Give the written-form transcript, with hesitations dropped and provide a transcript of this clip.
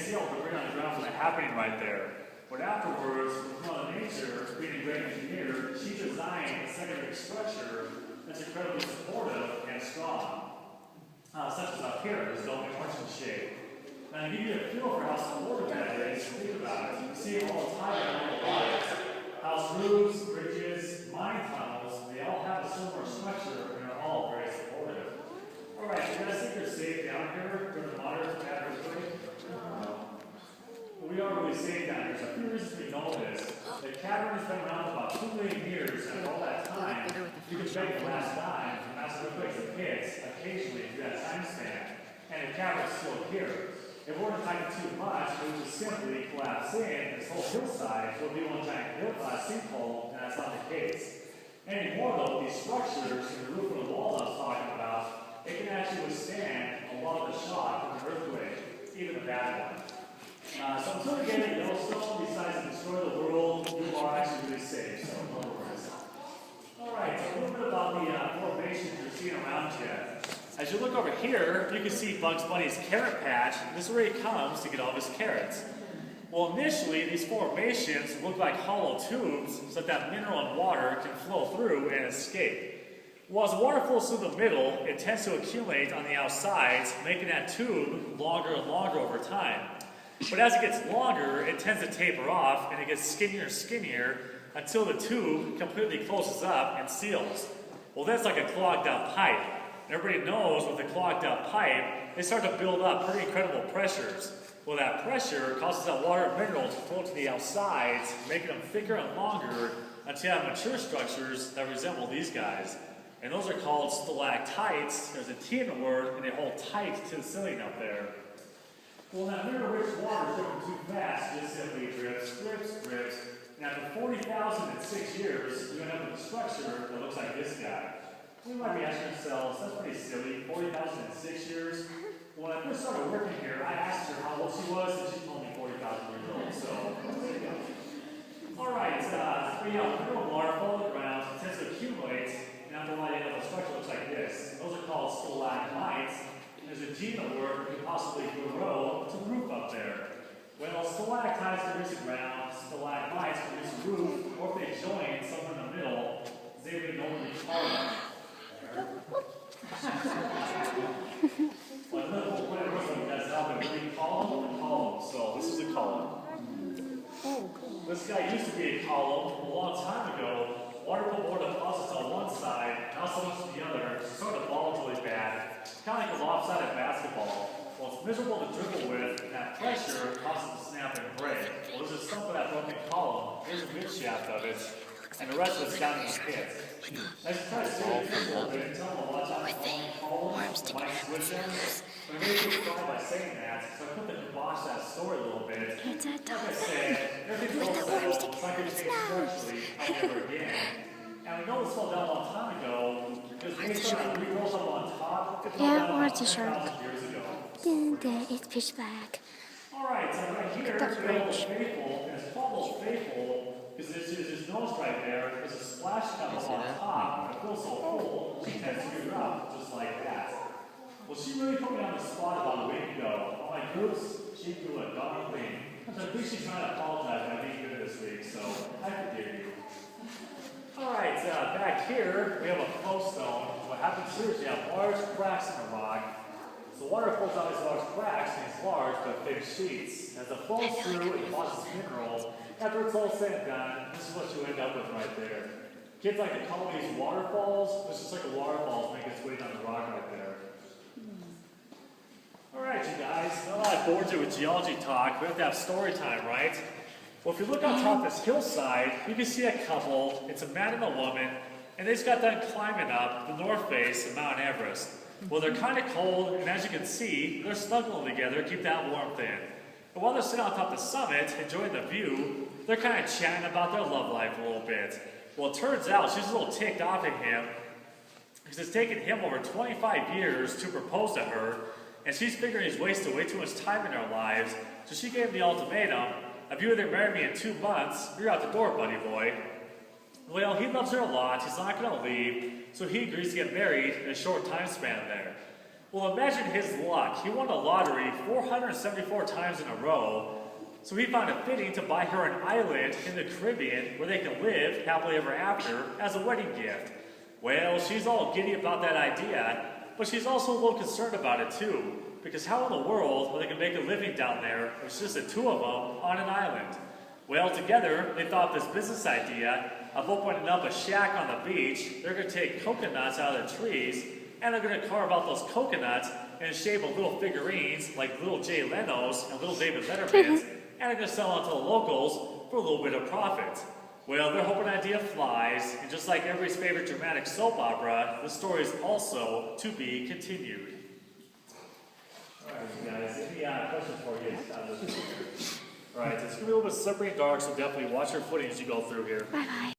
see all the debris on the ground was happening right there. But afterwards, Mother Nature, being a great engineer, she designed a secondary structure that's incredibly supportive and strong. Such as up here, this dome torsion shape. Now to give you a feel for how supportive that is, think about it. You see it all the time in all the bodies. House roofs, bridges, mine tunnels, they all have a similar structure and are all very supportive. Alright, so you guys think you're safe down here during the moderate bad earthquake? We are really safe down here. So a few reasons we know this. The cavern has been around for about 2 million years, and for all that time, you can bet the last time from massive earthquakes that hits occasionally through that time span, and the cavern's still here. If we were to tighten too much, it would just simply collapse in. This whole hillside will be one giant sinkhole, and that's not the case. Anymore, though, these structures and the roof of the wall I was talking about, it can actually withstand a lot of the shock of an earthquake, even a bad one. So until we get it, Yellowstone decides to destroy the world, you are actually really safe, so no worries. Alright, so a little bit about the formations you're seeing around you. As you look over here, you can see Bugs Bunny's carrot patch. This is where he comes to get all of his carrots. Well, initially, these formations look like hollow tubes so that mineral and water can flow through and escape. Well, as the water flows through the middle, it tends to accumulate on the outsides, making that tube longer and longer over time. But as it gets longer, it tends to taper off, and it gets skinnier and skinnier until the tube completely closes up and seals. Well, that's like a clogged up pipe. And everybody knows with a clogged up pipe, they start to build up pretty incredible pressures. Well, that pressure causes that water and minerals to flow to the outsides, making them thicker and longer until you have mature structures that resemble these guys. And those are called stalactites. There's a T in the word, and they hold tight to the ceiling up there. Well, that mineral-rich water is dripping too fast, just simply drips, drips. And after 40,006 years, you end up with a structure that looks like this guy. We might be asking ourselves, that's pretty silly, 40,006 years. When I first started working here, I asked her how old she was, and she told me 40,000 years old, so there you go. Alright, mineral water falling on the ground tends to accumulate, and after a while, you end up with a structure that looks like this. Those are called stalagmites. There's a G in the word that could possibly grow to the roof up there. Well, stalactites produce the ground, stalagmites produce the roof, or if they join somewhere in the middle, they would normally call them. Well, another whole point of you guys know that we column and column. So this is a column. This guy used to be a column a long time ago. Water put more deposits on one side, now so much to the other, so sort of bulge really bad. Kind of like a lopsided basketball. Well, it's miserable to dribble with, and that pressure causes it to snap and break. Well, there's a stump of that broken column. Here's a mid shaft of it, and the rest of it's down in the pit. As you try to see it a little bit, tell them to watch out for columns, the mic switch them. But I really get tried by saying that, so I put the kibosh that story a little bit. Like I said, everything's all settled, it's not going to change structurally ever again. And we know this fell down a long time ago, because we started to re-roll up on top, it fell down about 10,000 years ago. It's pitch black. Alright, so right here, we have Old Faithful, and it's called Old Faithful, because there's nose right there, there's a splash cup on top, and it feels so full, she tends to get up, just like that. Well, she really put me on the spot about a week ago. All my groups, she threw a dummy thing. So I think she's trying to apologize by being good this week, so I forgive you. Alright, back here, we have a flow stone. What happens here is you have large cracks in the rock. So water flows out these large cracks in these large but thick sheets. As it flows through, it deposits minerals. After it's all said and done, this is what you end up with right there. Kids like to call these waterfalls. This is like a waterfall make its way down the rock right there. Alright, you guys, now that I bored you with geology talk, we have to have story time, right? Well, if you look on top of this hillside, you can see a couple. It's a man and a woman, and they just got done climbing up the north face of Mount Everest. Well, they're kind of cold, and as you can see, they're snuggling together to keep that warmth in. And while they're sitting on top of the summit, enjoying the view, they're kind of chatting about their love life a little bit. Well, it turns out she's a little ticked off at him, because it's taken him over 25 years to propose to her, and she's figuring he's wasted way too much time in their lives, so she gave him the ultimatum, if you either marry me in 2 months, you're out the door, buddy boy. Well, he loves her a lot, he's not going to leave, so he agrees to get married in a short time span there. Well, imagine his luck. He won the lottery 474 times in a row, so he found it fitting to buy her an island in the Caribbean where they can live happily ever after as a wedding gift. Well, she's all giddy about that idea, but she's also a little concerned about it too, because how in the world will they can make a living down there if it's just the two of them on an island? Well, together, they thought this business idea of opening up a shack on the beach. They're going to take coconuts out of the trees, and they're going to carve out those coconuts in the shape of little figurines like little Jay Leno's and little David Letterman's, and they're going to sell them to the locals for a little bit of profit. Well, they're hoping the idea flies, and just like everybody's favorite dramatic soap opera, the story is also to be continued. Alright, you guys, any questions for you? Alright, it's going to be a little bit slippery and dark, so definitely watch your footing as you go through here. Bye-bye.